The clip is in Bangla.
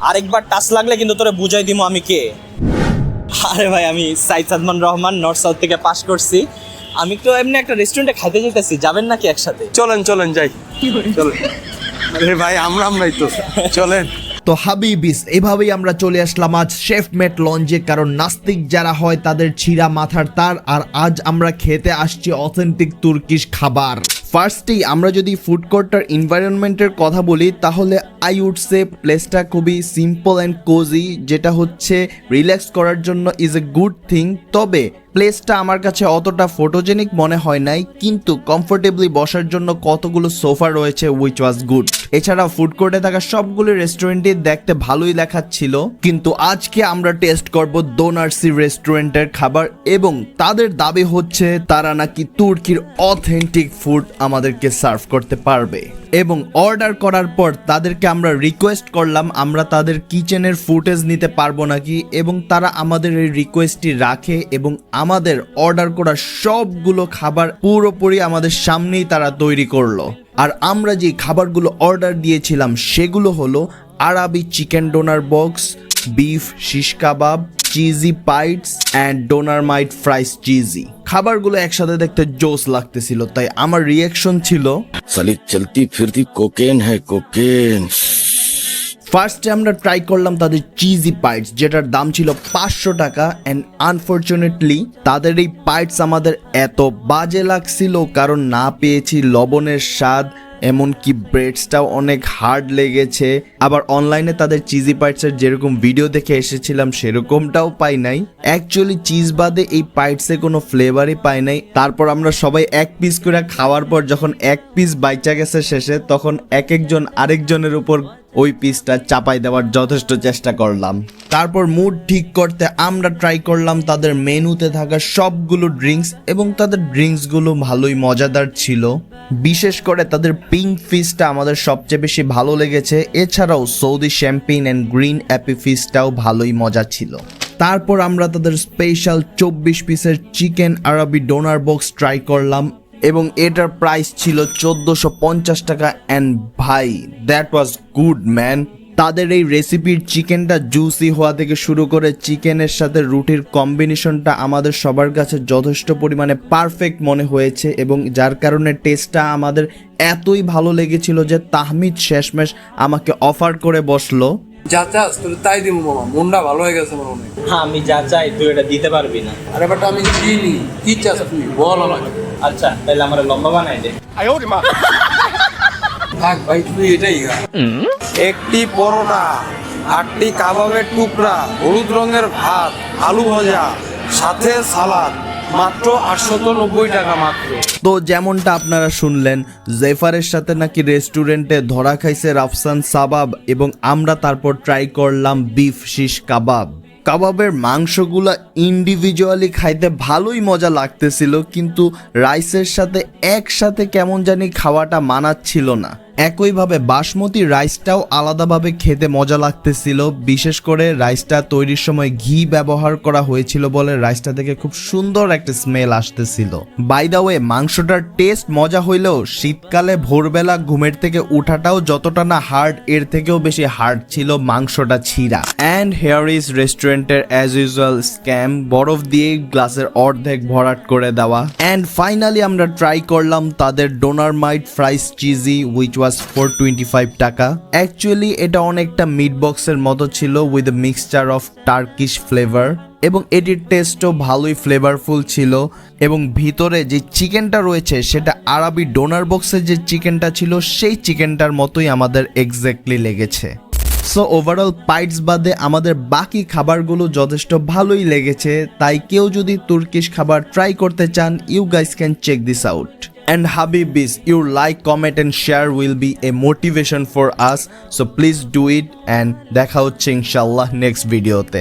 আরেকবার টাচ লাগলে কিন্তু তোরে বুঝাই দিমু আমি কে। আরে ভাই, আমি সাইদ সাদমান রহমান, নর্থ সাউথ থেকে পাস করছি। আমি তো এমনি একটা রেস্টুরেন্টে খাইতে যেতেছি, যাবেন নাকি একসাথে? চলেন যাই, চলেন। আরে ভাই আমরাই তো, চলেন। তো হাবিবিস, এভাবেই আমরা চলে আসলাম আজ শেফমেট লঞ্জে, কারণ নাস্তিক যারা হয় তাদের ছিঁড়া মাথার তার। আর আজ আমরা খেতে আসছি অথেন্টিক তুর্কিশ খাবার। ফার্স্টেই আমরা যদি ফুড কোর্টার এনভায়রনমেন্টের কথা বলি, তাহলে আই উড সে প্লেসটা খুবই সিম্পল অ্যান্ড কোজি, যেটা হচ্ছে রিল্যাক্স করার জন্য ইজ এ গুড থিং। তবে প্লেসটা আমার কাছে অতটা ফটোজেনিক মনে হয় নাই, কিন্তু কমফোর্টেবলি বসার জন্য কতগুলো সোফা রয়েছে, উইচ ওয়াজ গুড। এছাড়া ফুড কোর্টে থাকা সবগুলো রেস্টুরেন্টই দেখতে ভালোই দেখাচ্ছিল, কিন্তু আজকে আমরা টেস্ট করব দোনার্সি রেস্টুরেন্টের খাবার, এবং তাদের দাবি হচ্ছে তারা নাকি তুর্কির অথেন্টিক ফুড আমাদেরকে সার্ভ করতে পারবে। এবং অর্ডার করার পর তাদেরকে আমরা রিকোয়েস্ট করলাম আমরা তাদের কিচেনের ফুটেজ নিতে পারবো নাকি, এবং তারা আমাদের এই রিকোয়েস্টটি রাখে এবং আমাদের অর্ডার করা সবগুলো খাবার পুরোপুরি আমাদের সামনেই তারা তৈরি করলো। আর আমরা যে খাবারগুলো অর্ডার দিয়েছিলাম সেগুলো হলো আরবি chicken doner box, beef shish kebab, cheesy bites and doner meat fries cheesy. খাবারগুলো একসাথে দেখতে জোস লাগতেছিল, তাই আমার রিয়াকশন ছিল साली चलती फिरती कोकेन है कोकेन। ফার্স্টে আমরা ট্রাই করলাম তাদের চিজি পাইটস, যেটার দাম ছিল 500 টাকা। অ্যান্ড আনফরচুনেটলি তাদের এই পাইটস আমাদের এত বাজে লাগছিল, কারণ না পেয়েছি লবণের স্বাদ, এমনকি ব্রেডসটাও অনেক হার্ড লেগেছে। আবার অনলাইনে তাদের চিজি পাইটসের যেরকম ভিডিও দেখে এসেছিলাম সেরকমটাও পাই নাই। অ্যাকচুয়ালি চিজ বাদে এই পাইটসে কোনো ফ্লেভারই পাই নাই। তারপর আমরা সবাই এক পিস করে খাওয়ার পর যখন এক পিস বাইচা গেছে শেষে, তখন এক একজন আরেকজনের উপর ওই পিসটা চাপাই দেওয়ার যথেষ্ট চেষ্টা করলাম। তারপর মুড ঠিক করতে আমরা ট্রাই করলাম তাদের মেনুতে থাকা সবগুলো ড্রিঙ্কস, এবং তাদের ড্রিঙ্কসগুলো ভালোই মজাদার ছিল। বিশেষ করে তাদের পিঙ্ক ফিশটা আমাদের সবচেয়ে বেশি ভালো লেগেছে। এছাড়াও Saudi champagne and green apple ফিশটাও ভালোই মজা ছিল। তারপর আমরা তাদের স্পেশাল 24 পিসের চিকেন আরবি ডোনার বক্স ট্রাই করলাম, এবং এটার প্রাইস ছিল 1450 টাকা। অ্যান্ড ভাই, দ্যাট ওয়াজ গুড ম্যান। তাদের এই রেসিপির চিকেনটা জুসি হওয়া থেকে শুরু করে চিকেনের সাথে রুটির কম্বিনেশনটা আমাদের সবার কাছে যথেষ্ট পরিমাণে পারফেক্ট মনে হয়েছে, এবং যার কারণে টেস্টটা আমাদের এতই ভালো লেগেছিল যে তাহমিদ শেষমেশ আমাকে অফার করে বসলো, যা চাস তোর তাই দিব মামা, মনটা ভালো হয়ে গেছে আমার অনেক। হ্যাঁ, আমি যা চাই তুই এটা দিতে পারবি না। আরে বাট আমি চিনি, কি চাস আপনি বল আমাকে। আচ্ছা, তাহলে আমার লম্বা বানাই দে। থাক ভাই, তুই এটাই খা। একটি পরোটা, 8টি কাবাবের টুকরা, হলুদ রঙের ভাত, আলু ভাজা, সাথে সালাদ, মাত্র 890 টাকা মাত্র। তো যেমনটা আপনারা শুনলেন, জেফারের সাথে নাকি রেস্টুরেন্টে ধরা খাইছে রাফসান সাবাব, এবং আমরা তারপর ট্রাই করলাম বিফ শিশ কাবাব। কাবাবের মাংসগুলো ইন্ডিভিজুয়ালি খাইতে ভালোই মজা লাগতেছিল, কিন্তু রাইসের সাথে একসাথে কেমন জানি খাওয়াটা মানাচ্ছিল না। একইভাবে বাসমতি রাইসটাও আলাদাভাবে খেতে মজা লাগতেছিল, বিশেষ করে রাইসটা তৈরির সময় ঘি ব্যবহার করা হয়েছিল বলে রাইসটা থেকে খুব সুন্দর একটা স্মেল আসতেছিল। বাই দ্য ওয়ে, মাংসটার টেস্ট মজা হইলেও শীতকালে ভোরবেলা ঘুমের থেকে উঠাটাও যতটা না হার্ড, এর থেকেও বেশি হার্ড ছিল মাংসটা ছিঁড়া। অ্যান্ড হেয়ার ইজ রেস্টুরেন্টের অ্যাজ ইউজুয়াল স্ক্যাম, বরফ দিয়ে গ্লাসের অর্ধেক ভরাট করে দেওয়া। অ্যান্ড ফাইনালি আমরা ট্রাই করলাম তাদের ডোনারমাইট ফ্রাইস চিজি, উইচ ওয়াজ 425 টাকা। অ্যাকচুয়ালি এটা অনেকটা মিট বক্সের মতো ছিল with a mixture of Turkish flavour, এবং এটির টেস্টও ভালোই ফ্লেভারফুল ছিল। এবং ভিতরে যে চিকেনটা রয়েছে সেটা আরবি ডোনার বক্সের যে চিকেনটা ছিল সেই চিকেনটার মতোই আমাদের এক্স্যাক্টলি লেগেছে। সো ওভারঅল পাইটস বাদে আমাদের বাকি খাবারগুলো যথেষ্ট ভালোই লেগেছে, তাই কেউ যদি তুর্কিশ খাবার ট্রাই করতে চান, you guys can check this out. And Habibis, your like, comment and share will be a motivation for us, so please do it, and দেখা হচ্ছে ইনশাআল্লাহ নেক্সট ভিডিওতে।